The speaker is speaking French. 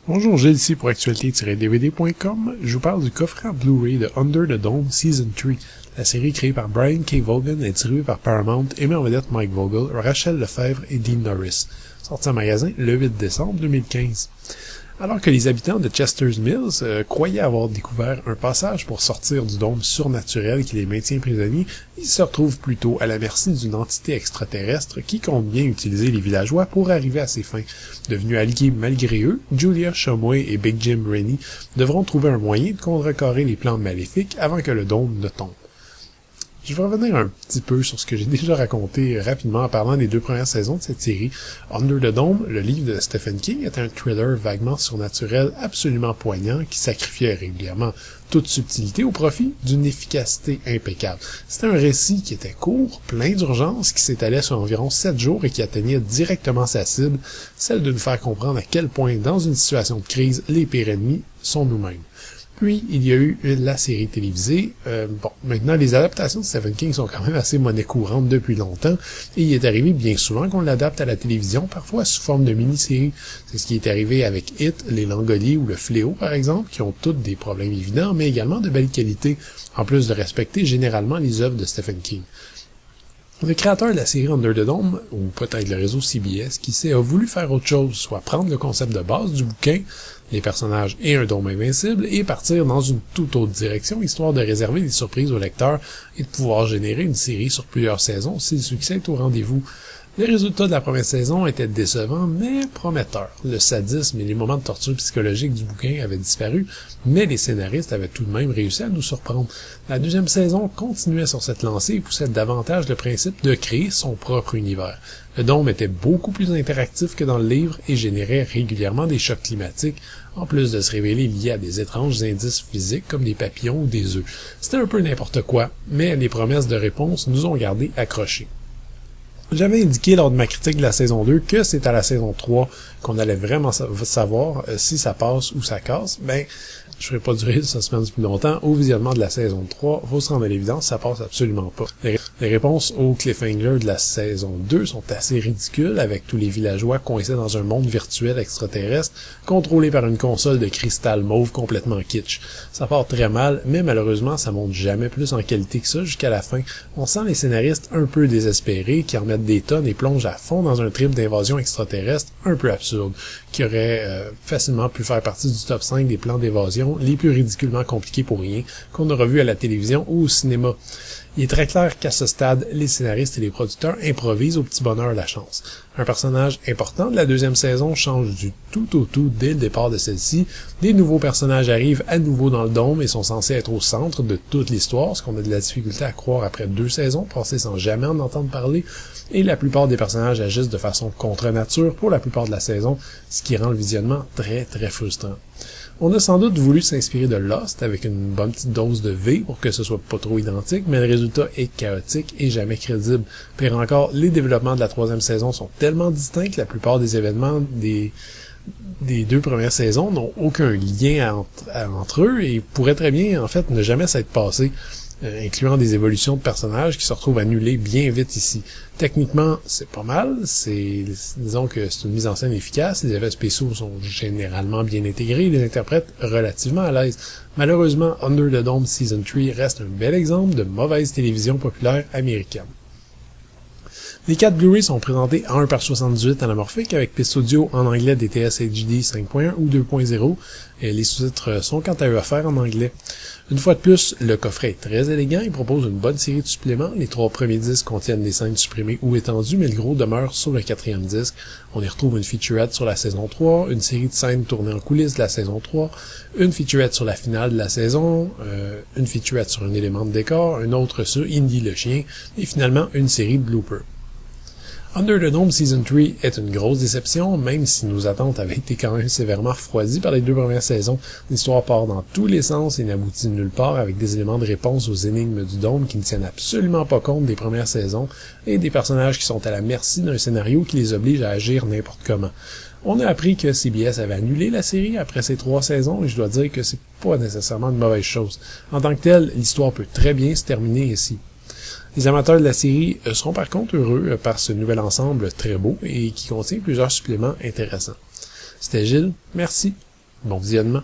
Bonjour, Gilles ici pour actualité-dvd.com. Je vous parle du coffret en Blu-ray de Under the Dome Season 3, la série créée par Brian K. Vaughan et distribuée par Paramount et met en vedette Mike Vogel, Rachel Lefebvre et Dean Norris. Sorti en magasin le 8 décembre 2015. Alors que les habitants de Chester's Mills croyaient avoir découvert un passage pour sortir du dôme surnaturel qui les maintient prisonniers, ils se retrouvent plutôt à la merci d'une entité extraterrestre qui compte bien utiliser les villageois pour arriver à ses fins. Devenus alliés malgré eux, Julia Shumway et Big Jim Rennie devront trouver un moyen de contrecarrer les plans maléfiques avant que le dôme ne tombe. Je vais revenir un petit peu sur ce que j'ai déjà raconté rapidement en parlant des 2 premières saisons de cette série. Under the Dome, le livre de Stephen King, est un thriller vaguement surnaturel absolument poignant qui sacrifiait régulièrement toute subtilité au profit d'une efficacité impeccable. C'était un récit qui était court, plein d'urgence, qui s'étalait sur environ 7 jours et qui atteignait directement sa cible, celle de nous faire comprendre à quel point, dans une situation de crise, les pires ennemis sont nous-mêmes. Puis, il y a eu la série télévisée. Maintenant, les adaptations de Stephen King sont quand même assez monnaie courante depuis longtemps, et il est arrivé bien souvent qu'on l'adapte à la télévision, parfois sous forme de mini-série. C'est ce qui est arrivé avec It, Les Langoliers ou Le Fléau, par exemple, qui ont toutes des problèmes évidents, mais également de belle qualité, en plus de respecter généralement les œuvres de Stephen King. Le créateur de la série Under the Dome, ou peut-être le réseau CBS, qui sait, a voulu faire autre chose, soit prendre le concept de base du bouquin, les personnages et un dôme invincible, et partir dans une toute autre direction, histoire de réserver des surprises aux lecteurs et de pouvoir générer une série sur plusieurs saisons si le succès est au rendez-vous. Les résultats de la première saison étaient décevants, mais prometteurs. Le sadisme et les moments de torture psychologique du bouquin avaient disparu, mais les scénaristes avaient tout de même réussi à nous surprendre. La deuxième saison continuait sur cette lancée et poussait davantage le principe de créer son propre univers. Le dôme était beaucoup plus interactif que dans le livre et générait régulièrement des chocs climatiques, en plus de se révéler lié à des étranges indices physiques comme des papillons ou des œufs. C'était un peu n'importe quoi, mais les promesses de réponse nous ont gardés accrochés. J'avais indiqué lors de ma critique de la saison 2 que c'est à la saison 3 qu'on allait vraiment savoir si ça passe ou ça casse. Je ferai pas durer le suspense plus longtemps. Au visionnement de la saison 3, faut se rendre à l'évidence, ça passe absolument pas. Les réponses au cliffhanger de la saison 2 sont assez ridicules, avec tous les villageois coincés dans un monde virtuel extraterrestre, contrôlé par une console de cristal mauve complètement kitsch. Ça part très mal, mais malheureusement, ça monte jamais plus en qualité que ça jusqu'à la fin. On sent les scénaristes un peu désespérés, qui en mettent des tonnes et plongent à fond dans un trip d'invasion extraterrestre un peu absurde, qui aurait facilement pu faire partie du top 5 des plans d'évasion les plus ridiculement compliqués pour rien qu'on aura vu à la télévision ou au cinéma. Il est très clair qu'à ce stade, les scénaristes et les producteurs improvisent au petit bonheur la chance. Un personnage important de la deuxième saison change du tout au tout dès le départ de celle-ci. Des nouveaux personnages arrivent à nouveau dans le dôme et sont censés être au centre de toute l'histoire, ce qu'on a de la difficulté à croire après 2 saisons passées sans jamais en entendre parler. Et la plupart des personnages agissent de façon contre nature pour la plupart de la saison, ce qui rend le visionnement très très frustrant. On a sans doute voulu s'inspirer de Lost avec une bonne petite dose de V pour que ce soit pas trop identique, mais le résultat est chaotique et jamais crédible. Pire encore, les développements de la 3e saison sont tellement distincts que la plupart des événements des 2 premières saisons n'ont aucun lien entre eux et pourraient très bien, en fait, ne jamais s'être passés, incluant des évolutions de personnages qui se retrouvent annulées bien vite ici. Techniquement, c'est pas mal, disons que c'est une mise en scène efficace, les effets spéciaux sont généralement bien intégrés et les interprètes relativement à l'aise. Malheureusement, Under the Dome Season 3 reste un bel exemple de mauvaise télévision populaire américaine. Les 4 Blu-ray sont présentés en 1:78 anamorphique avec piste audio en anglais DTS HD 5.1 ou 2.0 et les sous-titres sont quant à eux offerts en anglais. Une fois de plus, le coffret est très élégant, il propose une bonne série de suppléments. Les 3 premiers disques contiennent des scènes supprimées ou étendues, mais le gros demeure sur le 4e disque. On y retrouve une featurette sur la saison 3, une série de scènes tournées en coulisses de la saison 3, une featurette sur la finale de la saison, une featurette sur un élément de décor, une autre sur Indy le chien, et finalement une série de bloopers. Under the Dome Season 3 est une grosse déception, même si nos attentes avaient été quand même sévèrement refroidies par les 2 premières saisons. L'histoire part dans tous les sens et n'aboutit nulle part avec des éléments de réponse aux énigmes du dôme qui ne tiennent absolument pas compte des premières saisons et des personnages qui sont à la merci d'un scénario qui les oblige à agir n'importe comment. On a appris que CBS avait annulé la série après ces 3 saisons et je dois dire que c'est pas nécessairement une mauvaise chose. En tant que telle, l'histoire peut très bien se terminer ici. Les amateurs de la série seront par contre heureux par ce nouvel ensemble très beau et qui contient plusieurs suppléments intéressants. C'était Gilles, merci. Bon visionnement.